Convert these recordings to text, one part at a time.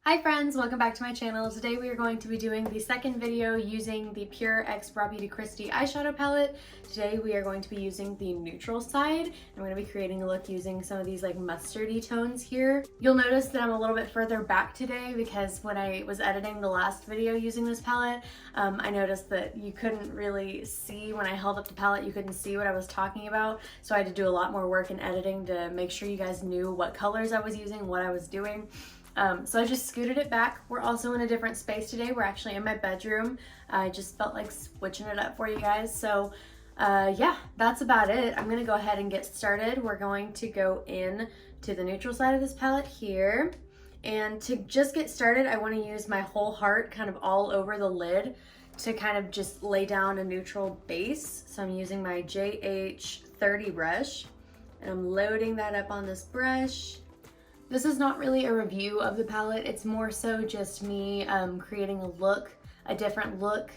Hi friends, welcome back to my channel. Today we are going to be doing the second video using the Pure X Rawbeautykristi eyeshadow palette. Today we are going to be using the neutral side. I'm going to be creating a look using some of these like mustardy tones here. You'll notice that I'm a little bit further back today because when I was editing the last video using this palette, I noticed that you couldn't really see when I held up the palette, you couldn't see what I was talking about. So I had to do a lot more work in editing to make sure you guys knew what colors I was using, what I was doing. So I just scooted it back. We're also in a different space today. We're actually in my bedroom. I just felt like switching it up for you guys. So yeah, that's about it. I'm gonna go ahead and get started. We're going to go in to the neutral side of this palette here. And to just get started, I wanna use my whole heart kind of all over the lid to kind of just lay down a neutral base. So I'm using my JH30 brush and I'm loading that up on this brush. This is not really a review of the palette, it's more so just me creating a look, a different look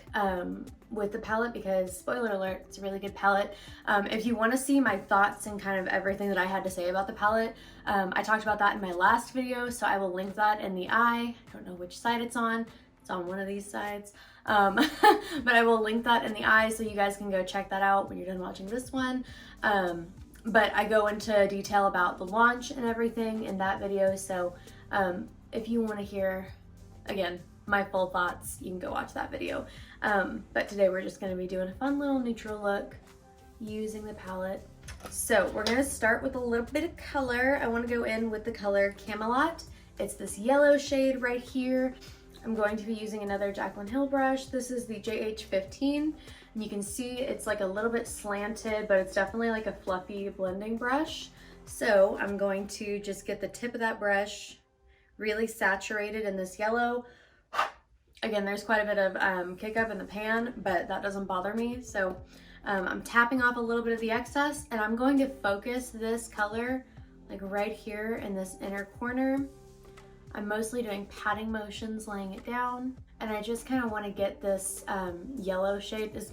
with the palette because, spoiler alert, it's a really good palette. If you want to see my thoughts and kind of everything that I had to say about the palette, I talked about that in my last video, so I will link that in the eye. I don't know which side it's on one of these sides, but I will link that in the eye so you guys can go check that out when you're done watching this one. But I go into detail about the launch and everything in that video, so if you want to hear, again, my full thoughts, you can go watch that video. But today we're just going to be doing a fun little neutral look using the palette. So we're going to start with a little bit of color. I want to go in with the color Camelot. It's this yellow shade right here. I'm going to be using another Jaclyn Hill brush. This is the JH15. And you can see it's like a little bit slanted, but it's definitely like a fluffy blending brush. So I'm going to just get the tip of that brush really saturated in this yellow. Again, there's quite a bit of kick up in the pan, but that doesn't bother me. So I'm tapping off a little bit of the excess and I'm going to focus this color like right here in this inner corner. I'm mostly doing patting motions, laying it down, and I just kind of want to get this yellow shade. This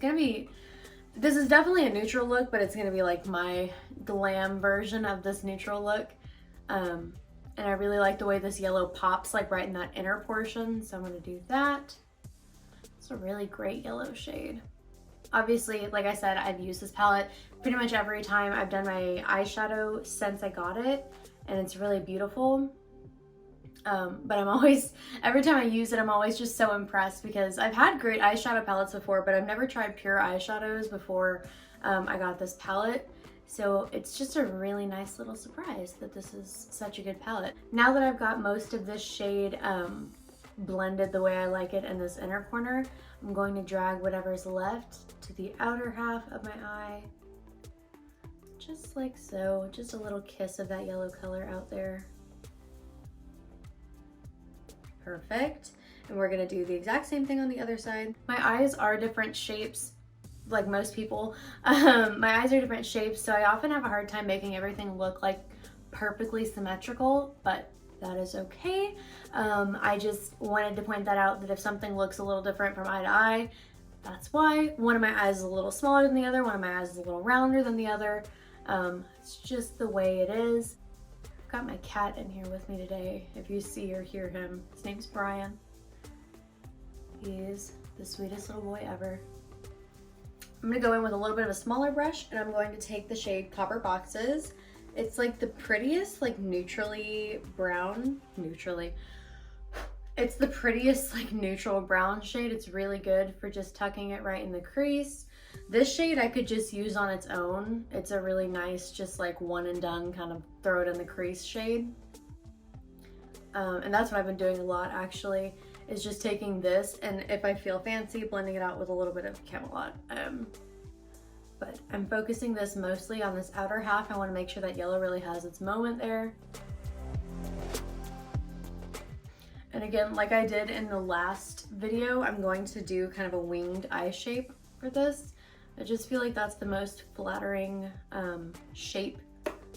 is definitely a neutral look, but it's going to be like my glam version of this neutral look. And I really like the way this yellow pops like right in that inner portion, so I'm going to do that. It's a really great yellow shade. Obviously, like I said, I've used this palette pretty much every time I've done my eyeshadow since I got it, and it's really beautiful. But I'm always, every time I use it, I'm always just so impressed because I've had great eyeshadow palettes before, but I've never tried pure eyeshadows before I got this palette. So it's just a really nice little surprise that this is such a good palette. Now that I've got most of this shade blended the way I like it in this inner corner, I'm going to drag whatever's left to the outer half of my eye. Just like so, just a little kiss of that yellow color out there. Perfect. And we're gonna do the exact same thing on the other side. My eyes are different shapes, like most people. My eyes are different shapes, so I often have a hard time making everything look like perfectly symmetrical, but that is okay. I just wanted to point that out, that if something looks a little different from eye to eye, that's why. One of my eyes is a little smaller than the other, one of my eyes is a little rounder than the other. It's just the way it is. Got my cat in here with me today. If you see or hear him, his name's Brian. He's the sweetest little boy ever. I'm gonna go in with a little bit of a smaller brush and I'm going to take the shade Copper Boxes. It's like the prettiest, like neutrally brown, it's the prettiest like neutral brown shade. It's really good for just tucking it right in the crease. This shade I could just use on its own. It's a really nice, just like one and done kind of throw it in the crease shade. And that's what I've been doing a lot actually, is just taking this and if I feel fancy, blending it out with a little bit of Camelot. But I'm focusing this mostly on this outer half. I want to make sure that yellow really has its moment there. And again, like I did in the last video, I'm going to do kind of a winged eye shape for this. I just feel like that's the most flattering shape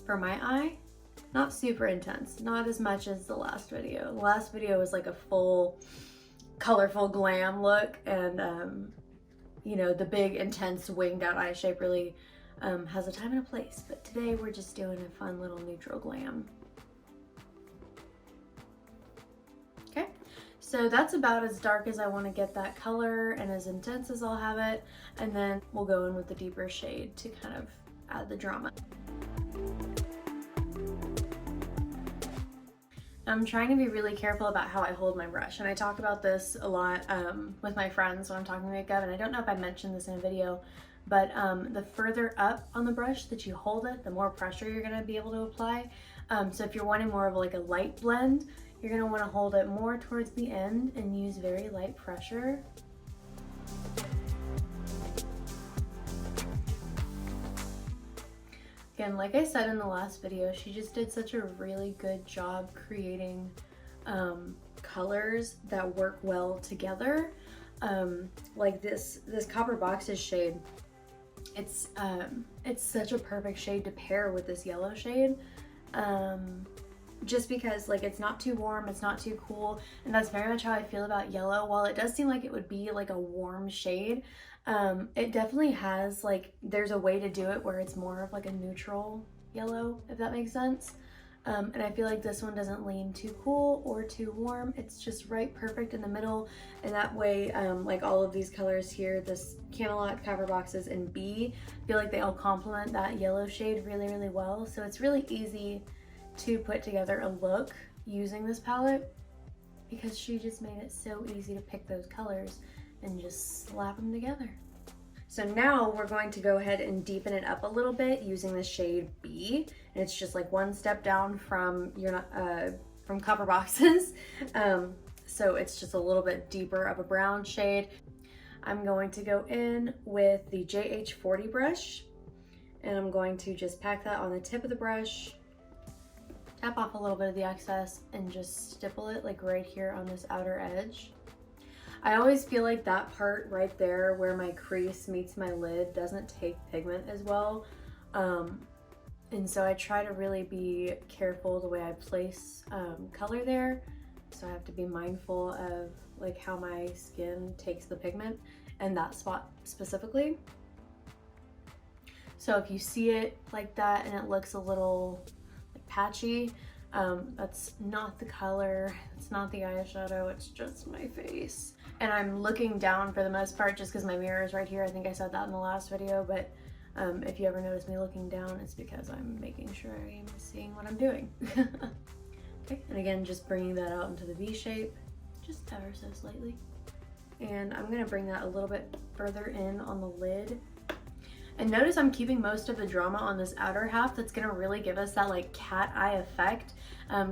for my eye. Not super intense, not as much as the last video. The last video was like a full colorful glam look, and you know, the big intense winged out eye shape really has a time and a place. But today we're just doing a fun little neutral glam. Okay, So that's about as dark as I want to get that color and as intense as I'll have it. And then we'll go in with the deeper shade to kind of add the drama. I'm trying to be really careful about how I hold my brush, and I talk about this a lot with my friends when I'm talking makeup, and I don't know if I mentioned this in a video, but the further up on the brush that you hold it, the more pressure you're gonna be able to apply. So if you're wanting more of like a light blend, you're gonna wanna hold it more towards the end and use very light pressure. Again, like I said in the last video, she just did such a really good job creating colors that work well together. Like this Copper Boxes shade, it's such a perfect shade to pair with this yellow shade. Just because like it's not too warm, it's not too cool, and that's very much how I feel about yellow. While it does seem like it would be like a warm shade, it definitely has like, there's a way to do it where it's more of like a neutral yellow, if that makes sense. And I feel like this one doesn't lean too cool or too warm. It's just right perfect in the middle, and that way like all of these colors here, this Camelot, Copper Boxes, and B, I feel like they all complement that yellow shade really well. So it's really easy to put together a look using this palette because she just made it so easy to pick those colors and just slap them together. So now we're going to go ahead and deepen it up a little bit using the shade B, and it's just like one step down from from Copper Boxes. So it's just a little bit deeper of a brown shade. I'm going to go in with the JH40 brush, and I'm going to just pack that on the tip of the brush, tap off a little bit of the excess, and just stipple it like right here on this outer edge. I always feel like that part right there where my crease meets my lid doesn't take pigment as well. And so I try to really be careful the way I place color there. So I have to be mindful of like how my skin takes the pigment and that spot specifically. So if you see it like that and it looks a little like patchy, that's not the color, it's not the eyeshadow, it's just my face. And I'm looking down for the most part just because my mirror is right here. I think I said that in the last video, but if you ever notice me looking down, it's because I'm making sure I'm seeing what I'm doing. Okay, and again, just bringing that out into the V shape, just ever so slightly. And I'm gonna bring that a little bit further in on the lid. And notice I'm keeping most of the drama on this outer half. That's gonna really give us that like cat eye effect,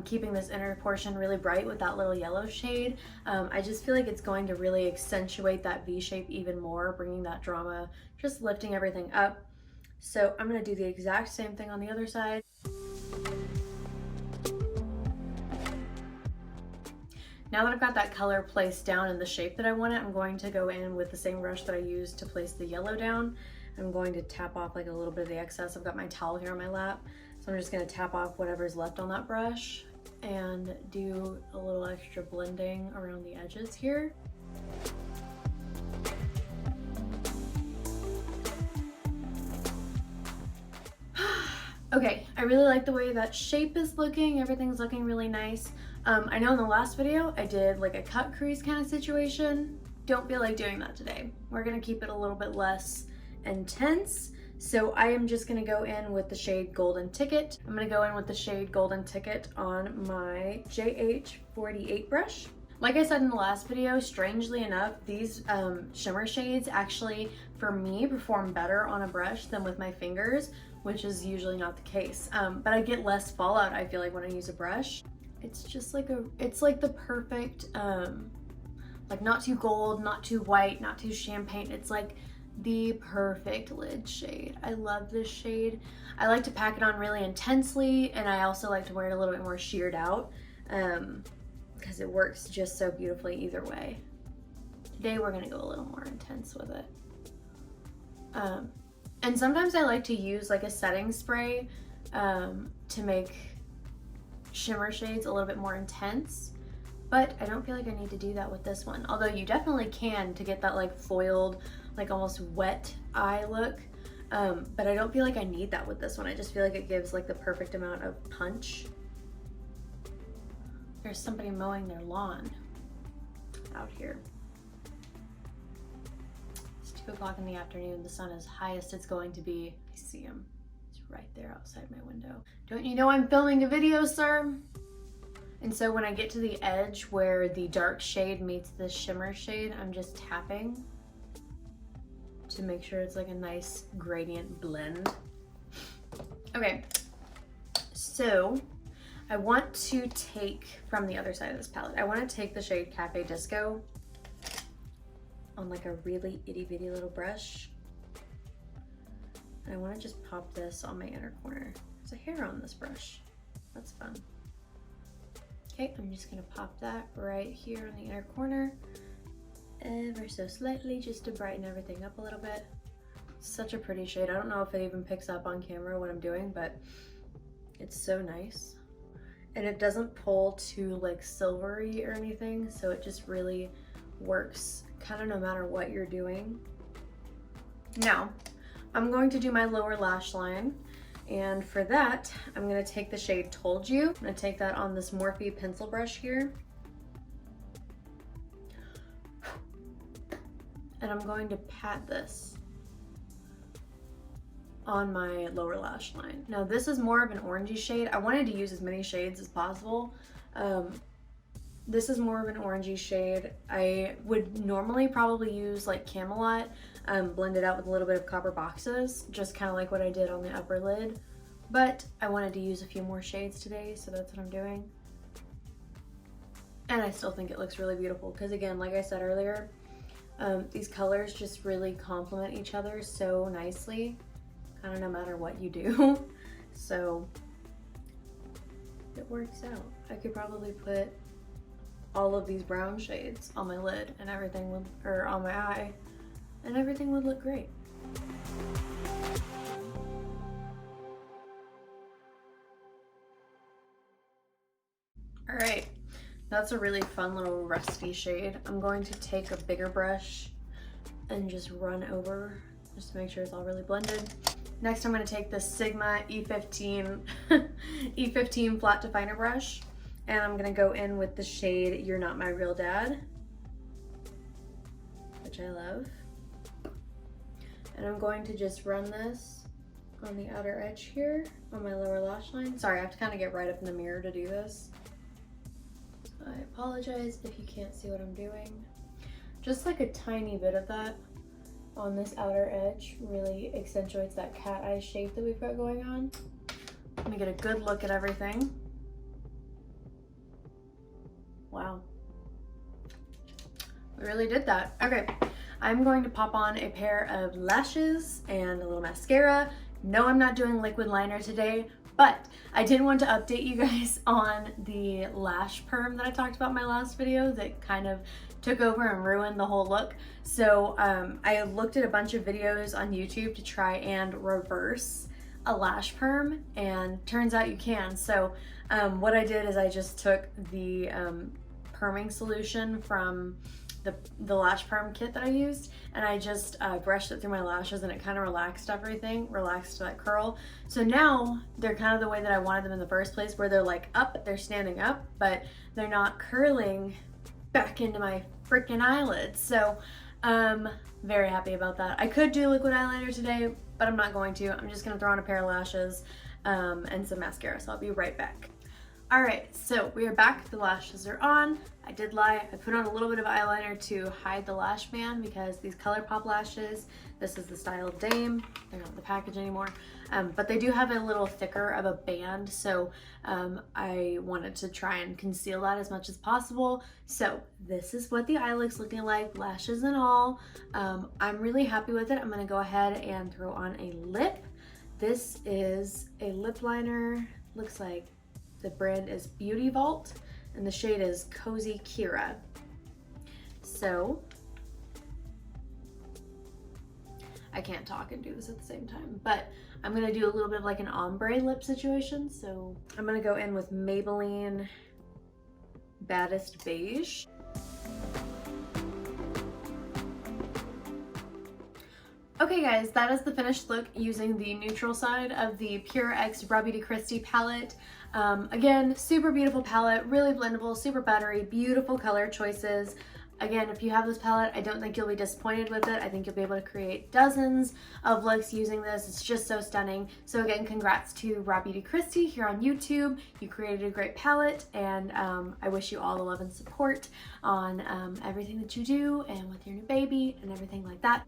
keeping this inner portion really bright with that little yellow shade. I just feel like it's going to really accentuate that V shape even more, bringing that drama, just lifting everything up. So I'm gonna do the exact same thing on the other side. Now that I've got that color placed down in the shape that I want it, I'm going to go in with the same brush that I used to place the yellow down. I'm going to tap off like a little bit of the excess. I've got my towel here on my lap, so I'm just gonna tap off whatever's left on that brush and do a little extra blending around the edges here. Okay, I really like the way that shape is looking. Everything's looking really nice. I know in the last video I did like a cut crease kind of situation. Don't feel like doing that today. We're gonna keep it a little bit less intense. So I am just gonna go in with the shade Golden Ticket. I'm gonna go in with the shade Golden Ticket on my JH48 brush. Like I said in the last video, strangely enough, these shimmer shades actually, for me, perform better on a brush than with my fingers, which is usually not the case. But I get less fallout, I feel like, when I use a brush. It's just like it's like the perfect, like not too gold, not too white, not too champagne. It's like the perfect lid shade. I love this shade. I like to pack it on really intensely, and I also like to wear it a little bit more sheared out because it works just so beautifully either way. Today we're gonna go a little more intense with it. And sometimes I like to use like a setting spray to make shimmer shades a little bit more intense, but I don't feel like I need to do that with this one. Although you definitely can to get that like foiled, like almost wet eye look. But I don't feel like I need that with this one. I just feel like it gives like the perfect amount of punch. There's somebody mowing their lawn. out here. It's 2 o'clock in the afternoon. The sun is highest it's going to be. I see him. He's right there outside my window. Don't you know I'm filming a video, sir? And so when I get to the edge where the dark shade meets the shimmer shade, I'm just tapping to make sure it's like a nice gradient blend. Okay, so I want to take from the other side of this palette, I want to take the shade Cafe Disco on like a really itty bitty little brush. And I want to just pop this on my inner corner. There's a hair on this brush. That's fun. Okay, I'm just gonna pop that right here on the inner corner, ever so slightly, just to brighten everything up a little bit. Such a pretty shade. I don't know if it even picks up on camera what I'm doing, but it's so nice. And it doesn't pull too like silvery or anything, so it just really works kind of no matter what you're doing. Now, I'm going to do my lower lash line. And for that, I'm gonna take the shade Told You. I'm gonna take that on this Morphe pencil brush here. And I'm going to pat this on my lower lash line. Now this is more of an orangey shade. I wanted to use as many shades as possible. This is more of an orangey shade. I would normally probably use like Camelot, blend it out with a little bit of Copper Boxes, just kind of like what I did on the upper lid. But I wanted to use a few more shades today, so that's what I'm doing. And I still think it looks really beautiful because again, like I said earlier, these colors just really complement each other so nicely, kind of no matter what you do. So it works out. I could probably put all of these brown shades on my lid and everything would, or on my eye, and everything would look great. All right, that's a really fun little rusty shade. I'm going to take a bigger brush and just run over, just to make sure it's all really blended. Next, I'm going to take the Sigma E15 E15 flat definer brush, and I'm gonna go in with the shade You're Not My Real Dad, which I love. And I'm going to just run this on the outer edge here on my lower lash line. Sorry, I have to kind of get right up in the mirror to do this. So I apologize if you can't see what I'm doing. Just like a tiny bit of that on this outer edge really accentuates that cat eye shape that we've got going on. Let me get a good look at everything. Wow, we really did that. Okay, I'm going to pop on a pair of lashes and a little mascara. No, I'm not doing liquid liner today, but I did want to update you guys on the lash perm that I talked about in my last video that kind of took over and ruined the whole look. So I looked at a bunch of videos on YouTube to try and reverse a lash perm, and turns out you can. So what I did is I just took the perming solution from the lash perm kit that I used, and I just brushed it through my lashes, and it kind of relaxed everything, relaxed that curl. So now they're kind of the way that I wanted them in the first place, where they're like up, they're standing up, but they're not curling back into my freaking eyelids. So very happy about that. I could do liquid eyeliner today, but I'm not going to. I'm just gonna throw on a pair of lashes and some mascara, so I'll be right back. All right, so we are back. The lashes are on. I did lie. I put on a little bit of eyeliner to hide the lash band because these ColourPop lashes, this is the style Dame. They're not in the package anymore, but they do have a little thicker of a band, so I wanted to try and conceal that as much as possible. So this is what the eye looks looking like, lashes and all. I'm really happy with it. I'm gonna go ahead and throw on a lip. This is a lip liner. Looks like the brand is Beauty Vault, and the shade is Cozy Kira. So, I can't talk and do this at the same time, but I'm gonna do a little bit of like an ombre lip situation. So, I'm gonna go in with Maybelline Baddest Beige. Okay guys, that is the finished look using the neutral side of the Pure X Rawbeautykristi palette. Again, super beautiful palette, really blendable, super buttery, beautiful color choices. Again, if you have this palette, I don't think you'll be disappointed with it. I think you'll be able to create dozens of looks using this. It's just so stunning. So again, congrats to Rawbeautykristi here on YouTube. You created a great palette, and I wish you all the love and support on everything that you do and with your new baby and everything like that.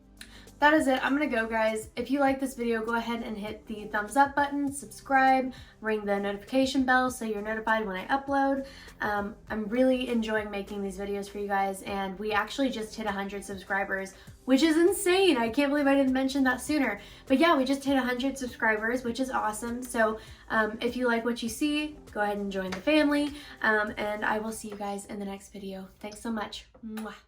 That is it. I'm gonna go, guys. If you like this video, go ahead and hit the thumbs up button, subscribe, ring the notification bell so you're notified when I upload. I'm really enjoying making these videos for you guys, and we actually just hit 100 subscribers, which is insane. I can't believe I didn't mention that sooner. But yeah, we just hit 100 subscribers, which is awesome. So if you like what you see, go ahead and join the family, and I will see you guys in the next video. Thanks so much. Mwah.